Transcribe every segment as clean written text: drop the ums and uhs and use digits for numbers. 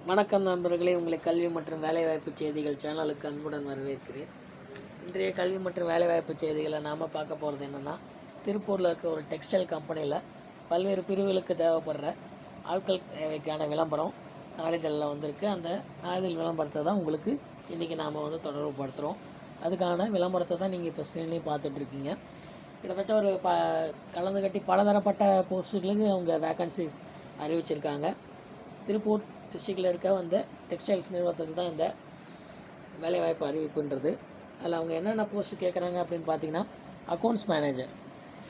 வணக்கம் நண்பர்களே, உங்களை கல்வி மற்றும் வேலைவாய்ப்பு செய்திகள் சேனலுக்கு அன்புடன் வரவேற்கிறேன். இன்றைய கல்வி மற்றும் வேலைவாய்ப்பு செய்திகளை நாம் பார்க்க போகிறது என்னென்னா, திருப்பூரில் இருக்க ஒரு டெக்ஸ்டைல் கம்பெனியில் பல்வேறு பிரிவுகளுக்கு தேவைப்படுற ஆட்கள் தேவைக்கான விளம்பரம் நாளிதழில் வந்திருக்கு. அந்த நாளிதழ் விளம்பரத்தை தான் உங்களுக்கு இன்றைக்கி நாம் தொடர்பு படுத்துகிறோம். அதுக்கான விளம்பரத்தை தான் நீங்கள் இப்போ ஸ்க்ரீன்லேயும் பார்த்துட்ருக்கீங்க. கிட்டத்தட்ட ஒரு கலந்து கட்டி பலதரப்பட்ட போஸ்ட்டுகளுக்கு அவங்க வேக்கன்சிஸ் அறிவிச்சிருக்காங்க. திருப்பூர் டிஸ்ட்ரிக்டில் இருக்க டெக்ஸ்டைல்ஸ் நிறுவனத்துக்கு தான் இந்த வேலைவாய்ப்பு அறிவிப்புன்றது. அதில் அவங்க என்னென்ன போஸ்ட் கேட்குறாங்க அப்படின்னு பார்த்தீங்கன்னா, அக்கௌண்ட்ஸ் மேனேஜர்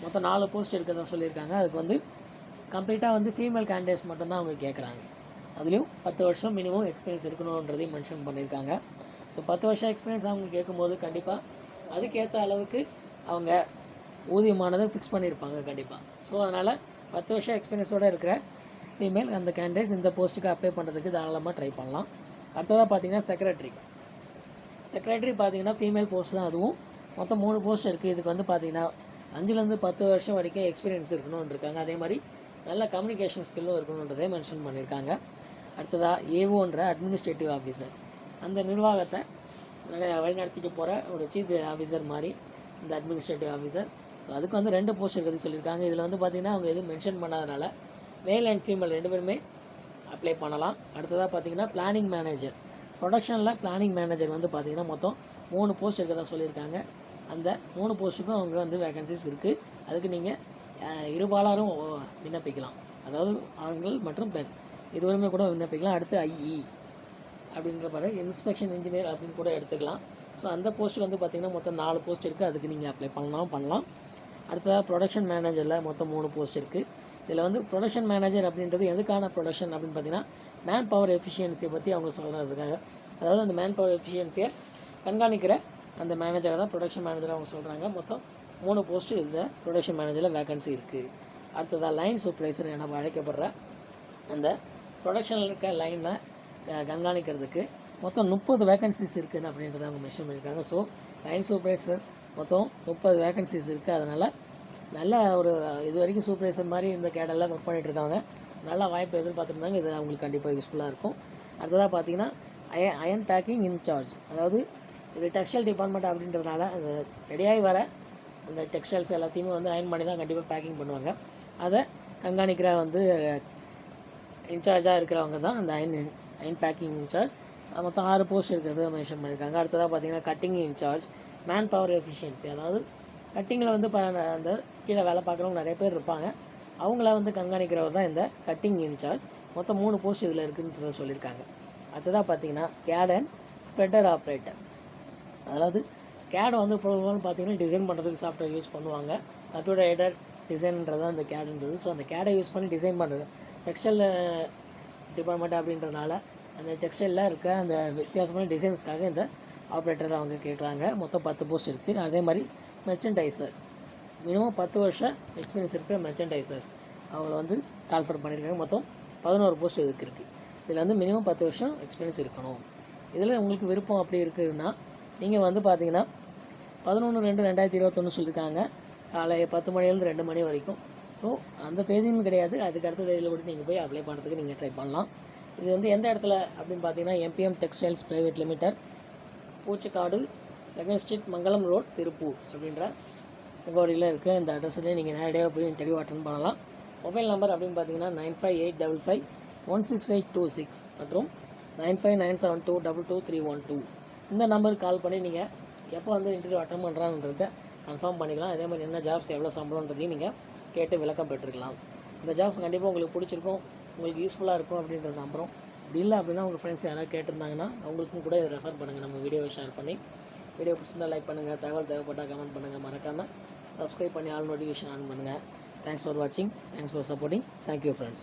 மொத்தம் 4 போஸ்ட் இருக்கிறதா சொல்லியிருக்காங்க. அதுக்கு கம்ப்ளீட்டாக ஃபீமேல் கேண்டிடேட்ஸ் மட்டும்தான் அவங்க கேட்குறாங்க. அதுலேயும் 10 வருஷம் மினிமம் எக்ஸ்பீரியன்ஸ் இருக்கணுன்றதையும் மென்ஷன் பண்ணியிருக்காங்க. ஸோ 10 வருஷம் எக்ஸ்பீரியன்ஸ் அவங்க கேட்கும்போது கண்டிப்பாக அதுக்கேற்ற அளவுக்கு அவங்க ஊதியமானதை ஃபிக்ஸ் பண்ணியிருப்பாங்க கண்டிப்பாக. ஸோ அதனால் 10 வருஷம் எக்ஸ்பீரியன்ஸோடு இருக்கிற ஃபீமேல் அந்த கேண்டிடேட்ஸ் இந்த போஸ்ட்டுக்கு அப்ளை பண்ணுறதுக்கு தாராளமாக ட்ரை பண்ணலாம். அடுத்ததாக பார்த்தீங்கன்னா செக்ரட்டரி பார்த்தீங்கன்னா ஃபீமேல் போஸ்ட் தான். அதுவும் மொத்தம் 3 போஸ்ட் இருக்குது. இதுக்கு பார்த்தீங்கன்னா 5லேருந்து 10 வருஷம் வரைக்கும் எக்ஸ்பீரியன்ஸ் இருக்கணும்னு இருக்காங்க. அதே மாதிரி நல்ல கம்யூனிகேஷன் ஸ்கில்லும் இருக்கணுன்றதே மென்ஷன் பண்ணியிருக்காங்க. அடுத்ததாக ஏஓன்ற அட்மினிஸ்ட்ரேட்டிவ் ஆஃபீஸர், அந்த நிர்வாகத்தை வழிநடத்திக்க போகிற ஒரு சீஃப் ஆஃபீஸர் மாதிரி இந்த அட்மினிஸ்ட்ரேட்டிவ் ஆஃபீஸர். அதுக்கு 2 போஸ்ட் இருக்கிறது சொல்லியிருக்காங்க. இதில் பார்த்தீங்கன்னா அவங்க எதுவும் மென்ஷன் பண்ணாதனால மேல் அண்ட் ஃபீமேல் 2 பேருமே அப்ளை பண்ணலாம். அடுத்ததாக பார்த்தீங்கன்னா பிளானிங் மேனேஜர், ப்ரொடக்ஷனில் பிளானிங் மேனேஜர் பார்த்தீங்கன்னா மொத்தம் 3 போஸ்ட் இருக்கிறதா சொல்லியிருக்காங்க. அந்த 3 போஸ்ட்டுக்கும் அவங்க வேகன்சிஸ் இருக்குது. அதுக்கு நீங்கள் இருபாலரும் விண்ணப்பிக்கலாம், அதாவது ஆண்கள் மற்றும் பெண் இருவருமே கூட விண்ணப்பிக்கலாம். அடுத்து ஐஇ அப்படின்ற மாதிரி இன்ஸ்பெக்ஷன் இன்ஜினியர் அப்படின்னு கூட எடுத்துக்கலாம். ஸோ அந்த போஸ்ட்டு பார்த்தீங்கன்னா மொத்தம் 4 போஸ்ட் இருக்குது. அதுக்கு நீங்கள் அப்ளை பண்ணலாம். அடுத்ததாக ப்ரொடக்ஷன் மேனேஜரில் மொத்தம் 3 போஸ்ட் இருக்குது. இதில் ப்ரொடக்ஷன் மேனேஜர் அப்படின்றது எதுக்கான ப்ரொடக்ஷன் அப்படின்னு பார்த்தீங்கன்னா, மேன் பவர் எஃபிஷியன்சியை பற்றி அவங்க சொல்கிறதுக்காக, அதாவது அந்த மேன் பவர் எஃபிஷியன்சியை கண்காணிக்கிற அந்த மேனேஜரை தான் ப்ரொடக்ஷன் மேனேஜர் அவங்க சொல்கிறாங்க. மொத்தம் 3 போஸ்ட்டு இந்த ப்ரொடக்ஷன் மேனேஜரில் வேகன்சி இருக்குது. அடுத்ததாக லைன் சூப்பர்வைசர் என அழைக்கப்படுற அந்த ப்ரொடக்ஷனில் இருக்க லைனை கண்காணிக்கிறதுக்கு மொத்தம் 30 வேகன்சிஸ் இருக்குது அப்படின்றத அவங்க மென்ஷன் பண்ணியிருக்காங்க. ஸோ லைன் சூப்பர்வைசர் மொத்தம் 30 வேகன்சிஸ் இருக்குது. அதனால் நல்ல ஒரு இது வரைக்கும் சூப்பர்வைசர் மாதிரி இந்த கேடெல்லாம் ஒர்க் பண்ணிகிட்டு இருக்காங்க. நல்ல வாய்ப்பு எதிர்பார்த்துருந்தாங்க. இது அவங்களுக்கு கண்டிப்பாக யூஸ்ஃபுல்லாக இருக்கும். அடுத்ததாக பார்த்தீங்கன்னா அயன் பேக்கிங் இன்சார்ஜ், அதாவது இது டெக்ஸ்டைல் டிபார்ட்மெண்ட் அப்படின்றதுனால அது ரெடியாகி வர அந்த டெக்ஸ்டைல்ஸ் எல்லாத்தையுமே அயன் பண்ணி தான் கண்டிப்பாக பேக்கிங் பண்ணுவாங்க. அதை கண்காணிக்கிற இன்சார்ஜாக இருக்கிறவங்க தான் அந்த அயன் பேக்கிங் இன்சார்ஜ். மொத்தம் 6 போஸ்ட் இருக்கிறது மென்ஷன் பண்ணியிருக்காங்க. அடுத்ததாக பார்த்தீங்கன்னா cutting incharge, man power efficiency, அதாவது கட்டிங்கில் அந்த கீழே வேலை பார்க்குறவங்க நிறைய பேர் இருப்பாங்க. அவங்கள கண்காணிக்கிறவர் தான் இந்த கட்டிங் இன்சார்ஜ். மொத்தம் 3 போஸ்ட் இதில் இருக்குன்றத சொல்லியிருக்காங்க. அடுத்ததாக பார்த்தீங்கன்னா கேட் அண்ட் ஸ்ப்ரெட்டர் ஆப்ரேட்டர், அதாவது கேடை ப்ரோக்ராம் பார்த்தீங்கன்னா டிசைன் பண்ணுறதுக்கு சாஃப்ட்வேர் யூஸ் பண்ணுவாங்க. கம்ப்யூட்டர் எய்டட் டிசைன்ன்றது அந்த கேடுன்றது. ஸோ அந்த கேடை யூஸ் பண்ணி டிசைன் பண்ணுறது டெக்ஸ்டைல் டிபார்ட்மெண்ட் அப்படின்றதுனால அந்த டெக்ஸ்டைலில் இருக்க அந்த வித்தியாசமான டிசைன்ஸ்க்காக இந்த ஆப்ரேட்டரை அவங்க கேட்குறாங்க. மொத்தம் 10 போஸ்ட் இருக்குது. அதே மாதிரி மெர்ச்சன்டைசர், மினிமம் 10 வருஷம் எக்ஸ்பீரியன்ஸ் இருக்கிற மெர்ச்சன்டைசர்ஸ் அவங்கள கால்ஃபர் பண்ணியிருக்காங்க. மொத்தம் 11 போஸ்ட் இதுக்கு இருக்குது. இதில் மினிமம் 10 வருஷம் எக்ஸ்பீரியன்ஸ் இருக்கணும். இதில் உங்களுக்கு விருப்பம் அப்படி இருக்குதுன்னா நீங்கள் பார்த்தீங்கன்னா 11/2/2021 சொல்லியிருக்காங்க. காலை 10 மணிலேருந்து 2 மணி வரைக்கும். ஸோ அந்த தேதின்னு கிடையாது, அதுக்கு அடுத்த தேதியில் கூட நீங்கள் போய் அப்ளை பண்ணுறதுக்கு நீங்கள் ட்ரை பண்ணலாம். இது எந்த இடத்துல அப்படின்னு பார்த்தீங்கன்னா, MBM textiles private limited, Poochikadu, 2nd street, Mangalam road, Tiruppur அப்படின்ற முகவரியில் இருக்குது. இந்த அட்ரஸ்லேயே நீங்கள் நேரடியாக போய் இன்டர்வியூ அட்டன் பண்ணலாம். மொபைல் நம்பர் அப்படின்னு பார்த்தீங்கன்னா 9585516826 மற்றும் 9597222312. இந்த நம்பருக்கு கால் பண்ணி நீங்கள் எப்போ இன்டர்வியூ அட்டன் பண்ணுறான்றதை கன்ஃபார்ம் பண்ணிக்கலாம். அதே மாதிரி என்ன ஜாப்ஸ் எவ்வளோ சம்பளன்றதையும் நீங்கள் கேட்டு விளக்கம் பெற்றுக்கலாம். இந்த ஜாப்ஸ் கண்டிப்பாக உங்களுக்கு பிடிச்சிருக்கும், உங்களுக்கு யூஸ்ஃபுல்லாக இருக்கும் அப்படின்ற நம்புகிறோம். அப்படி இல்லை அப்படின்னா உங்கள் ஃப்ரெண்ட்ஸ் யாராவது கேட்டிருந்தாங்கன்னா அவங்களுக்கும் கூட இதை ரெஃபர் பண்ணுங்கள். நம்ம வீடியோவை ஷேர் பண்ணி, வீடியோ பிடிச்சிருந்தால் லைக் பண்ணுங்கள், தகவல் தேவைப்பட்டால் கமெண்ட் பண்ணுங்கள், மறக்காமல் சப்ஸ்கிரைப் பண்ணி ஆல் நோட்டிஃபிகேஷன் ஆன் பண்ணுங்கள். தேங்க்ஸ் ஃபார் வாட்சிங், thanks for supporting. Thank you friends.